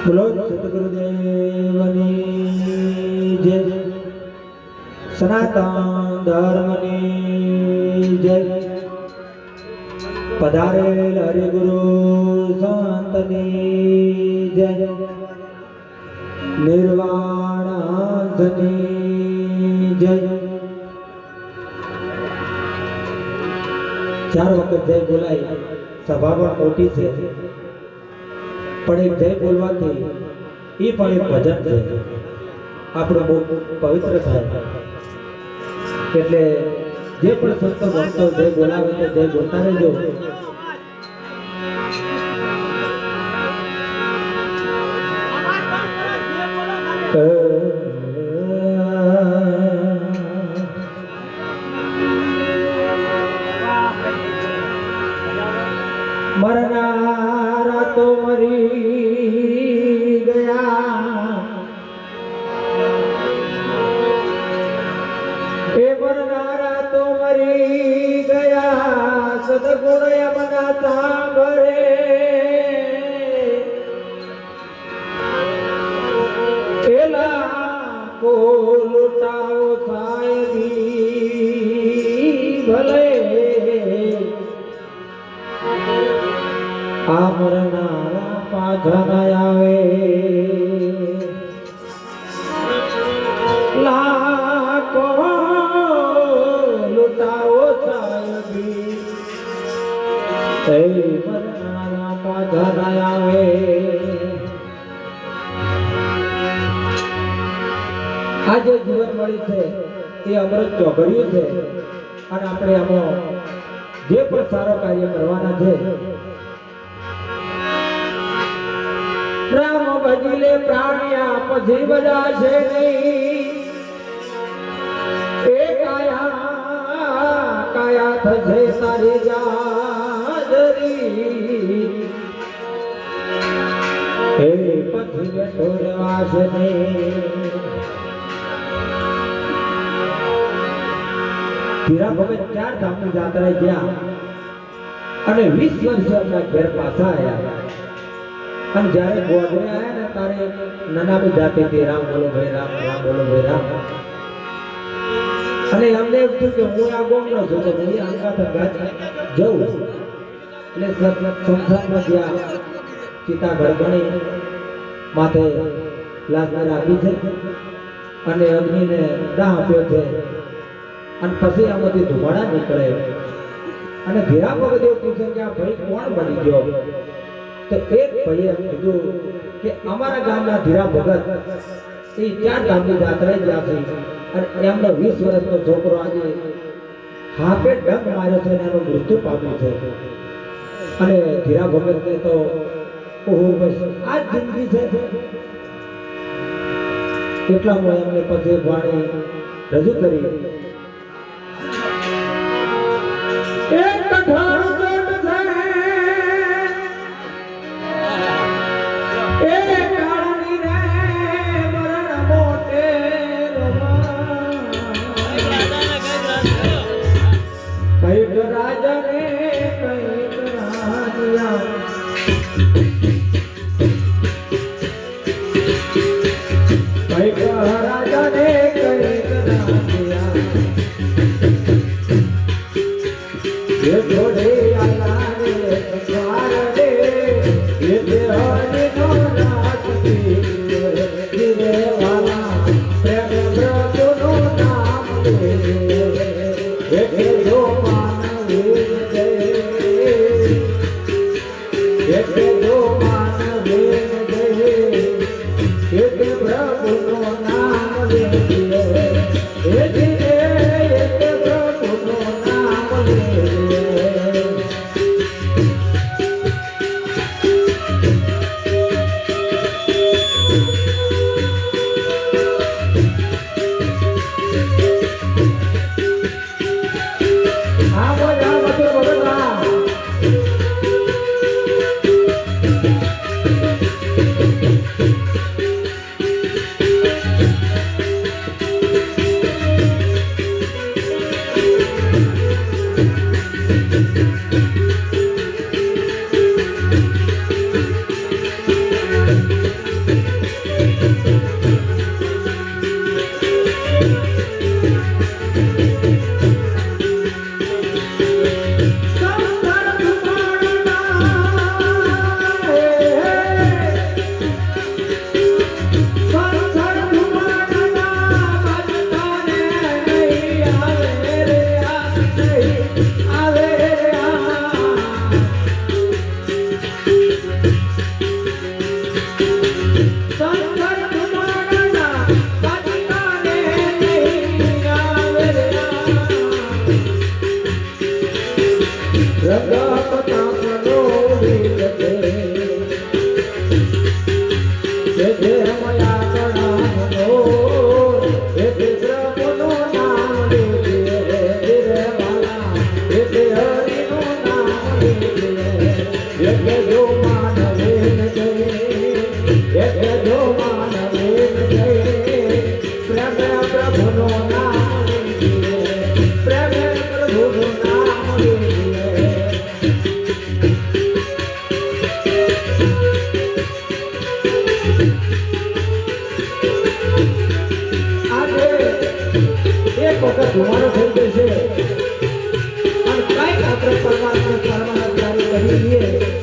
બોલો સદગુરુદેવની જય, સનાતન ધર્મની જય, પધારેલ હરિગુરુ સંતની જય, નિર્વાણ હંસની જય। ચાર વખત જય બોલાય, સભા પણ મોટી છે, પણ એક જય બોલવાથી એ પણ એક ભજન છે, આપણું બહુ પવિત્ર થાય। એટલે જે પણ સંતો ભક્તો જય બોલાવે તો જય બોલતા રહેજો। मरनारा तो मरी गया, ए मरनारा तो मरी गया, सदगुण यमना सांभरे, एला को लुटाओ सायदी भले, आ मरनारा पाछा न आवे, लाखो लुटाओ सायदी, ए मरनारा पाछा न आवे। आज जीवन मળી છે એ અમૃત ચોઘડ્યું છે, અને આપણે આમાં જે પણ સારો કાર્ય કરવાના છે, રામ ભજીલે પ્રાણ્યા પછી બધા છે નહીં, એ કાયા કાયા થશે તારી જાજરી, એ પછી બેઠો રહેવાશે નહીં। હીરા ભગત 4 ધામની જાત્રાએ ગયા અને 20 વર્ષ એમના ઘેર પાછા આવ્યા, અને જ્યારે ગોધરે આવ્યા ને તારે નનામી જાતી હતી, રામ બોલો ભાઈ રામ, રામ બોલો ભાઈ રામ, અને એમને એમ થયું કે હું આ ગોમનો છું તો હું અંકાત જઉં, એટલે સંસારમાં ગયા, ચિતા ગળગણી માથે લાજમાં રાખી છે, અને અગ્નિને દાહ આપ્યો છે, અને પછી આમાંથી ધુમાડા નીકળે, અને ધીરા ભગત એવું પૂછે કે આ ભાઈ કોણ બની ગયો, તો એક ભાઈએ કીધું કે અમારા ગામના ધીરા ભગત એ 4 ધામની જાત્રાએ ગયા છે, અને એમનો 20 વર્ષનો છોકરો આજે હાથે ડંક માર્યો છે અને એનું મૃત્યુ પામ્યું છે, અને ધીરા ભગતને તો ઓહો બસ આ જ જિંદગી છે। એટલામાં એમને પછી વાણી રજૂ કરી, એક કઠણ પેટ છે, એ કાળની રે મરણ મોટે કઈક રાજાને કઈક રાનિયા, કઈક રાજાને કઈક રાનિયા, ये थोड़े आला रे संसार रे, ये देहनी नो रात की धीरे वाला प्रेम प्रभु नो नाम ले, ये जो मानव जय, ये जो मानव जय, ये प्रभु नो नाम ले, ये प्रभु नो नाम ले। કરી દઈએ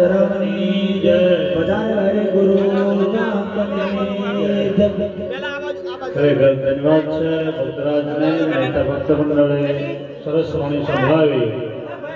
ધર્મની જય બધાય હરે ગુરુ ચાંદની જય ખરેખર ધન્યવાદ છે ભક્તરાજને મહેતા ભક્ત મંડળે સરસ વાણી સંભળાવી